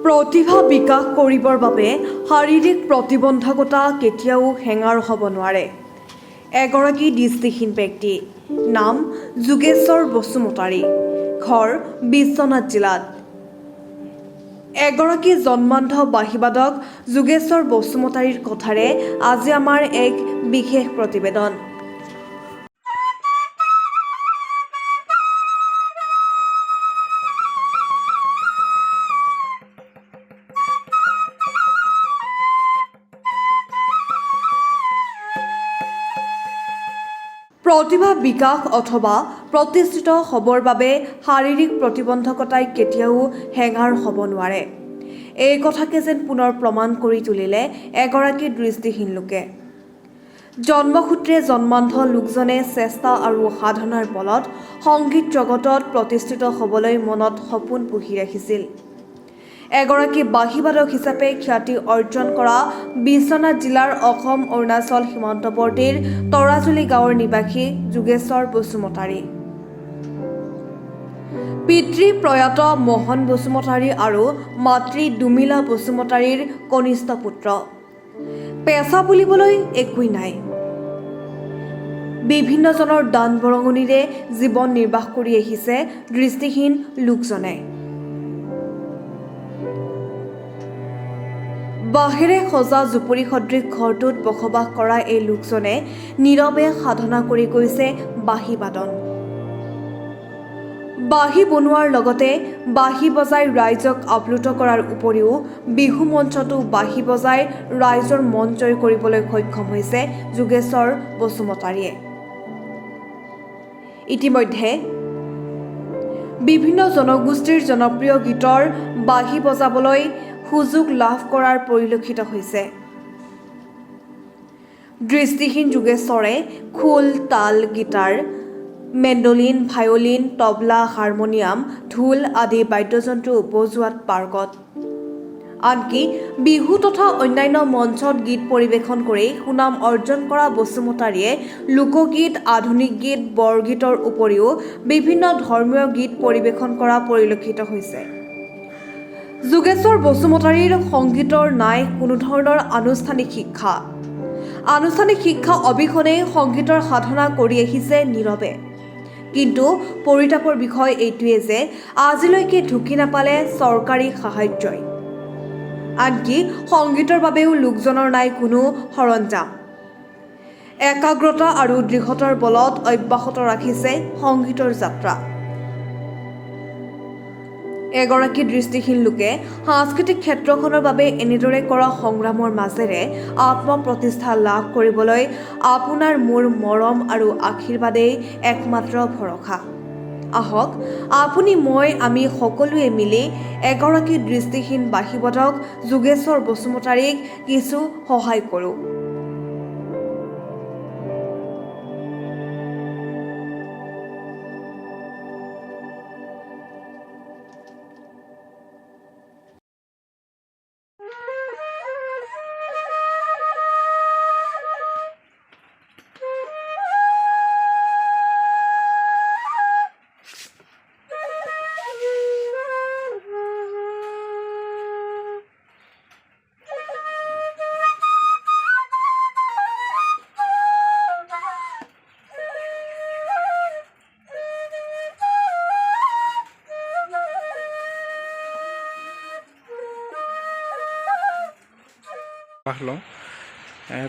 প্ৰতিভা বিকাশ কৰিবৰ বাবে শাৰীৰিক প্ৰতিবন্ধকতা কেতিয়াও হেঙাৰ হ'ব নোৱাৰে। এগৰাকী দৃষ্টিহীন ব্যক্তি, নাম যোগেশ্বৰ বসুমতাৰী, ঘৰ বিশ্বনাথ জিলাত। এগৰাকী জন্মান্ধ বাঁহীবাদক যোগেশ্বৰ বসুমতাৰীৰ কথাৰে আজি আমাৰ এক বিশেষ প্ৰতিবেদন। প্ৰতিভা বিকাশ অথবা প্ৰতিষ্ঠিত হ'বৰ বাবে শাৰীৰিক প্ৰতিবন্ধকতাই কেতিয়াও হেঙাৰ হ'ব নোৱাৰে। এই কথাকে যেন পুনৰ প্ৰমাণ কৰি তুলিলে এগৰাকী দৃষ্টিহীন লোকে। জন্মসূত্ৰে জন্মান্ধ লোকজনে চেষ্টা আৰু সাধনাৰ বলত সংগীত জগতত প্ৰতিষ্ঠিত হ'বলৈ মনত সপোন পুহি ৰাখিছিল। এগৰাকী বাঁহীবাদক হিচাপে খ্যাতি অৰ্জন কৰা বিশ্বনাথ জিলাৰ অসম-অৰুণাচল সীমান্তৱৰ্তীৰ তৰাজুলি গাঁৱৰ নিবাসী যোগেশ্বৰ বসুমতাৰী। পিতৃ প্ৰয়াত মোহন বসুমতাৰী আৰু মাতৃ দুমিলা বসুমতাৰীৰ কনিষ্ঠ পুত্ৰ। পেচা বুলিবলৈ একোৱেই নাই। বিভিন্নজনৰ দান বৰঙণিৰে জীৱন নিৰ্বাহ কৰি আহিছে দৃষ্টিহীন লোকজনে। বাঁহেৰে সজা জুপুৰি সদৃশ ঘৰটোত বসবাস কৰা এই লোকজনে নীৰৱে সাধনা কৰি গৈছে বাঁহীবাদন। বাঁহী বনোৱাৰ লগতে বাঁহী বজাই ৰাইজক আপ্লুত কৰাৰ উপৰিও বিহু মঞ্চতো বাঁহী বজাই ৰাইজৰ মন জয় কৰিবলৈ সক্ষম হৈছে যোগেশ্বৰ বসুমতাৰীয়ে। ইতিমধ্যে বিভিন্ন জনগোষ্ঠীৰ জনপ্ৰিয় গীতৰ বাঁহী বজাবলৈ সুযোগ লাভ কৰাৰ পৰিলক্ষিত হৈছে। দৃষ্টিহীন যোগেশ্বৰে খোল, তাল, গীটাৰ, মেণ্ডলিন, ভায়লিন, তবলা, হাৰমনিয়াম, ঢোল আদি বাদ্যযন্ত্ৰ বজোৱাত পাৰ্গত। আনকি বিহু তথা অন্যান্য মঞ্চত গীত পৰিৱেশন কৰি সুনাম অৰ্জন কৰা বসুমতাৰীয়ে লোকগীত, আধুনিক গীত, বৰগীতৰ উপৰিও বিভিন্ন ধৰ্মীয় গীত পৰিৱেশন কৰা পৰিলক্ষিত হৈছে। যোগেশ্বৰ বসুমতাৰীৰ সংগীতৰ নাই কোনো ধৰণৰ আনুষ্ঠানিক শিক্ষা। আনুষ্ঠানিক শিক্ষা অবিহনে সংগীতৰ সাধনা কৰি আহিছে নীৰৱে। কিন্তু পৰিতাপৰ বিষয় এইটোৱে যে আজিলৈকে ঢুকি নাপালে চৰকাৰী সাহায্যই। আনকি সংগীতৰ বাবেও লোকজনৰ নাই কোনো সৰঞ্জাম। একাগ্ৰতা আৰু দৃঢ়তাৰ বলত অব্যাহত ৰাখিছে সংগীতৰ যাত্ৰা। এগৰাকী দৃষ্টিহীন লোকে সাংস্কৃতিক ক্ষেত্ৰখনৰ বাবে এনেদৰে কৰা সংগ্ৰামৰ মাজেৰে আত্মপ্ৰতিষ্ঠা লাভ কৰিবলৈ আপোনাৰ মোৰ মৰম আৰু আশীৰ্বাদেই একমাত্ৰ ভৰসা। আহক আপুনি আমি সকলোৱে মিলি এগৰাকী দৃষ্টিহীন বাঁহীবাদক যোগেশ্বৰ বসুমতাৰীক কিছু সহায় কৰোঁ।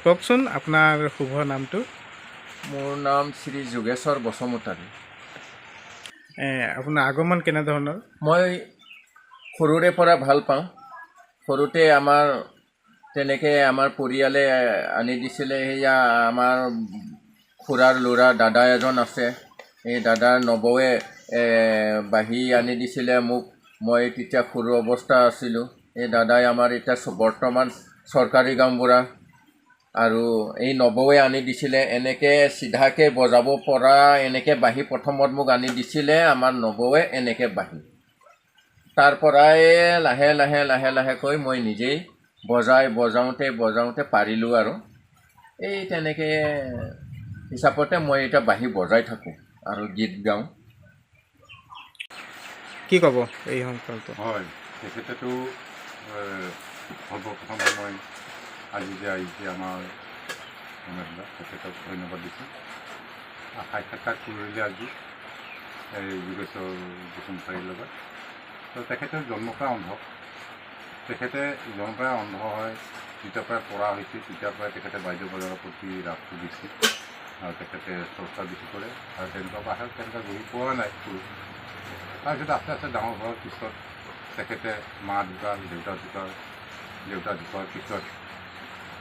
কওকচোন আপোনাৰ শুভ নামটো? মোৰ নাম শ্ৰী যোগেশ্বৰ বসুমতাৰী। আপোনাৰ আগমন কেনেধৰণৰ? মই সৰুৰে পৰা ভাল পাওঁ। সৰুতে তেনেকৈ আমাৰ পৰিয়ালে আনি দিছিলে। সেয়া আমাৰ খুৰাৰ ল'ৰা দাদা এজন আছে। এই দাদাৰ নবৌৱে বাঁহী আনি দিছিলে মোক। মই তেতিয়া সৰু অৱস্থা আছিলোঁ। এই দাদাই আমাৰ এতিয়া বৰ্তমান চৰকাৰী গাঁওবুঢ়া। আৰু এই নবৌৱে আনি দিছিলে এনেকৈ চিধাকৈ বজাব পৰা এনেকৈ বাঁহী প্ৰথমত মোক আনি দিছিলে আমাৰ নবৌৱে এনেকৈ বাঁহী। তাৰ পৰাই লাহে লাহে লাহে লাহেকৈ মই নিজেই বজাওঁতে পাৰিলোঁ আৰু এই তেনেকৈ হিচাপতে মই এতিয়া বাঁহী বজাই থাকোঁ আৰু গীত গাওঁ। কি ক'ব এই সংকল্প? হয়, তেখেতেতো সৰ্বপ্ৰথম মই আজি যে আহিছে আমাৰ মেম্বাৰ তেখেতক ধন্যবাদ দিছোঁ। সাক্ষাৎকাৰ কৰিলে আজি এই যোগেশ্বৰ বসুমতাৰীৰ লগত। তো তেখেতে জন্মৰ পৰা অন্ধ। তেখেতে জন্মৰ পৰা অন্ধ হয়, যেতিয়াৰ পৰা পঢ়া হৈছে তেতিয়াৰ পৰাই তেখেতে বাদ্য বজাৰৰ প্ৰতি ৰাপটো বেছি আৰু তেখেতে চৰ্চা বেছি কৰে আৰু তেনেকুৱা বাহিৰত তেনেকুৱা ঘূৰি পোৱা নাই। তাৰপিছত আস্তে আস্তে ডাঙৰ হোৱাৰ পিছত তেখেতে মা ঢুকাল, দেউতা ঢুকোৱাৰ পিছত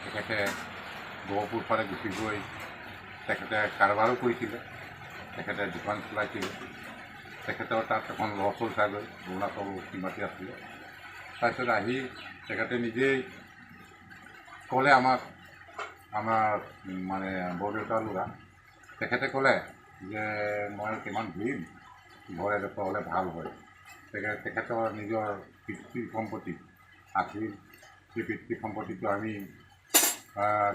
তেখেতে গহপুৰ ফালে গুচি গৈ তেখেতে কাৰবাৰো কৰিছিলে, তেখেতে দোকান চলাইছিলে। তেখেতৰ তাত এখন লছ হ'ল চাগৈ, অৰুণাচল সীমাতে আছিলে। তাৰপিছত আহি তেখেতে নিজেই ক'লে আমাৰ মানে বৰদেউতাৰ ল'ৰা, তেখেতে যে মই কিমান ঘূৰিম, ঘৰ এডোখৰ হ'লে ভাল হয়। তেখেতৰ নিজৰ পিতৃ সম্পত্তি আছিল, সেই পিতৃ সম্পত্তিটো আমি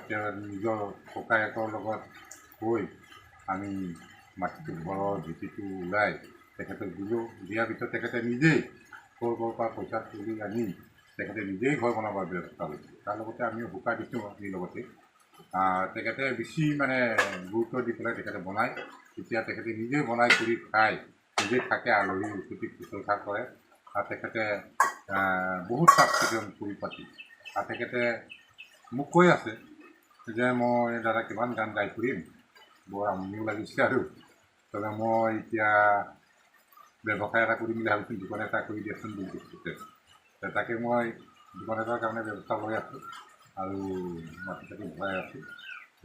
তেওঁৰ নিজৰ ককায়েকৰ লগত কৈ আমি মাটিটো ঘৰৰ ভেটিটো ওলাই তেখেতক দিলোঁ। দিয়াৰ পিছত তেখেতে নিজেই ক'ৰ পৰা পইচা তুলি আনি তেখেতে নিজেই ঘৰ বনাবৰ ব্যৱস্থা লৈছে। তাৰ লগতে আমিও বোকা দিছোঁ আমি লগতে। তেখেতে বেছি মানে গুৰুত্ব দি পেলাই তেখেতে বনায়। তেতিয়া তেখেতে নিজেই বনাই কৰি খাই নিজেই থাকে, আলহী অতিথিক শুশ্ৰূষা কৰে আৰু তেখেতে বহুত চাফ চিকুণ পৰিপাতি। আৰু তেখেতে মোক কৈ আছে যে মই দাদা কিমান গান গাই ফুৰিম, বৰ আমনিও লাগিছে আৰু তাৰপৰা মই এতিয়া ব্যৱসায় এটা কৰিম বুলি ভাবিছোঁ, দোকান এটা কৰি দিয়াচোন বুলি কৈছে। তাকে মই দোকান এটাৰ কাৰণে ব্যৱস্থা লৈ আছোঁ আৰু মাটি চাটি ভৰাই আছোঁ।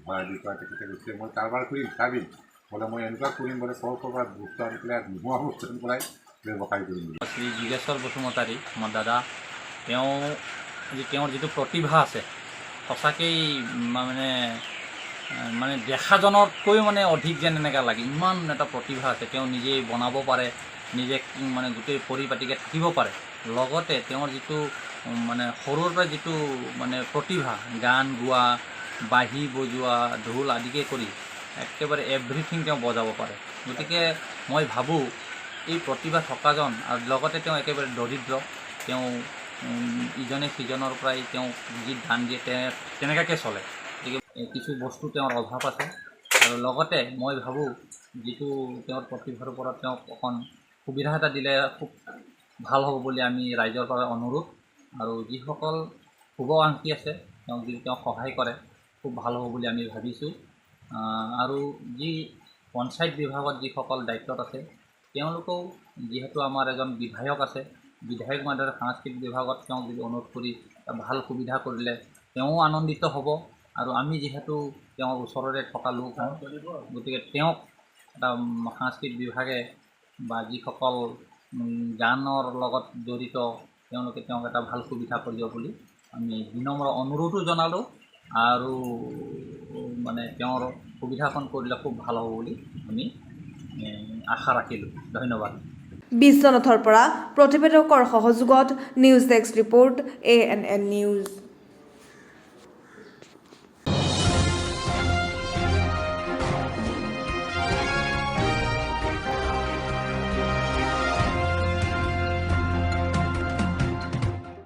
ভৰাই দি পেলাই তেখেতে কৈছে মই কাৰবাৰ কৰিম চাবি, বোলে মই এনেকুৱা কৰিম বোলে ক'ৰ পৰা বস্তু আনি পেলাই নোহোৱা বস্তু আনি পেলাই ব্যৱসায় কৰিম বুলি। শ্ৰী যোগেশ্বৰ বসুমতাৰী আমাৰ দাদা, তেওঁৰ যিটো প্ৰতিভা আছে সঁচাকেই মানে দেখাজনতকৈ মানে অধিক যেন এনেকুৱা লাগে। ইমান এটা প্ৰতিভা আছে, তেওঁ নিজেই বনাব পাৰে, নিজে মানে গোটেই পৰিপাটিকৈ থাকিব পাৰে। লগতে তেওঁৰ যিটো মানে সৰুৰ পৰা যিটো মানে প্ৰতিভা, গান গোৱা, বাঁহী বজোৱা, ঢোল আদিকে কৰি একেবাৰে এভৰিথিং তেওঁ বজাব পাৰে। গতিকে মই ভাবোঁ এই প্ৰতিভা থকাজন, আৰু লগতে তেওঁ একেবাৰে দৰিদ্ৰ, তেওঁ ইজনে সিজনৰ পৰাই তেওঁ যি দান দিয়ে তেনেকুৱাকৈ চলে। গতিকে কিছু বস্তু তেওঁৰ অভাৱ আছে আৰু লগতে মই ভাবোঁ যিটো তেওঁৰ প্ৰতিভাৰ ওপৰত তেওঁক অকণ সুবিধা এটা দিলে খুব ভাল হ'ব বুলি আমি ৰাইজৰ পৰা অনুৰোধ। আৰু যিসকল শুভাকাংক্ষী আছে তেওঁক যদি তেওঁ সহায় কৰে খুব ভাল হ'ব বুলি আমি ভাবিছোঁ। আৰু যি পঞ্চায়ত বিভাগত যিসকল দায়িত্বত আছে তেওঁলোকেও, যিহেতু আমাৰ এজন বিধায়ক আছে, বিধায়ক মাধ্যমেৰে সাংস্কৃতিক বিভাগত তেওঁক যদি অনুৰোধ কৰি ভাল সুবিধা কৰিলে তেওঁও আনন্দিত হ'ব। আৰু আমি যিহেতু তেওঁৰ ওচৰৰে থকা লোক হওঁ, গতিকে তেওঁক এটা সাংস্কৃতিক বিভাগে বা যিসকল গানৰ লগত জড়িত তেওঁলোকে তেওঁক এটা ভাল সুবিধা কৰিব বুলি আমি বিনম্ৰ অনুৰোধো জনালোঁ। আৰু মানে তেওঁৰ সুবিধাখন কৰিলে খুব ভাল হ'ব বুলি আমি আশা ৰাখিলোঁ। ধন্যবাদ। বিশ্বনাথৰ পৰা প্ৰতিবেদকৰ সহযোগত news desk report ANN news.